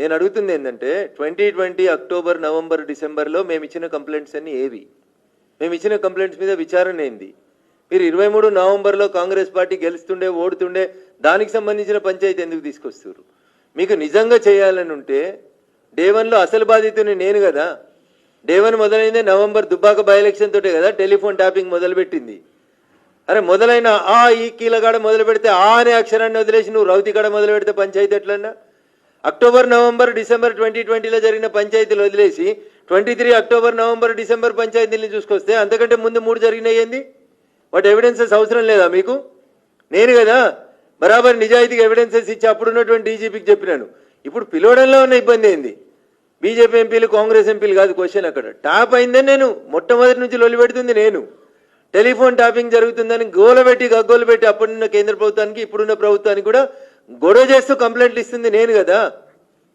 నేను అడుగుతుంది ఏంటంటే 2020 అక్టోబర్ నవంబర్ డిసెంబర్లో మేము ఇచ్చిన కంప్లైంట్స్ అన్ని ఏవి? మేము ఇచ్చిన కంప్లైంట్స్ మీద విచారణ ఏంది? మీరు 23 నవంబర్లో కాంగ్రెస్ పార్టీ గెలుస్తుండే ఓడుతుండే దానికి సంబంధించిన పంచాయతీ ఎందుకు తీసుకొస్తారు? మీకు నిజంగా చేయాలని ఉంటే డే 1లో అసలు బాధితుని నేను కదా. డే 1 మొదలైందే నవంబర్ దుబ్బాక బై ఎలక్షన్ తోటే కదా టెలిఫోన్ ట్యాపింగ్ మొదలుపెట్టింది. అరే మొదలైన ఈ కీలగాడ మొదలు పెడితే అనే అక్షరాన్ని వదిలేసి నువ్వు రౌతికాడ మొదలు పెడితే పంచాయతీ ఎట్లన్నా? అక్టోబర్ నవంబర్ డిసెంబర్ 2020లో జరిగిన పంచాయతీలు వదిలేసి 23 అక్టోబర్ నవంబర్ డిసెంబర్ పంచాయతీని చూసుకొస్తే అంతకంటే ముందు 3 జరిగినాయి ఏంది? వాటి ఎవిడెన్సెస్ అవసరం లేదా మీకు? నేను కదా బరాబర్ నిజాయితీగా ఎవిడెన్సెస్ ఇచ్చి అప్పుడున్నటువంటి డీజీపీకి చెప్పినాను. ఇప్పుడు పిలవడంలో ఉన్న ఇబ్బంది ఏంది? బీజేపీ ఎంపీలు కాంగ్రెస్ ఎంపీలు కాదు క్వశ్చన్. అక్కడ టాప్ అయిందని నేను మొట్టమొదటి నుంచి లొల్లి పెడుతుంది నేను. టెలిఫోన్ ట్యాపింగ్ జరుగుతుందని గోలబెట్టి గగ్గోలు పెట్టి అప్పుడున్న కేంద్ర ప్రభుత్వానికి ఇప్పుడున్న ప్రభుత్వానికి కూడా గొడవ చేస్తూ కంప్లైంట్లు ఇస్తుంది నేను కదా.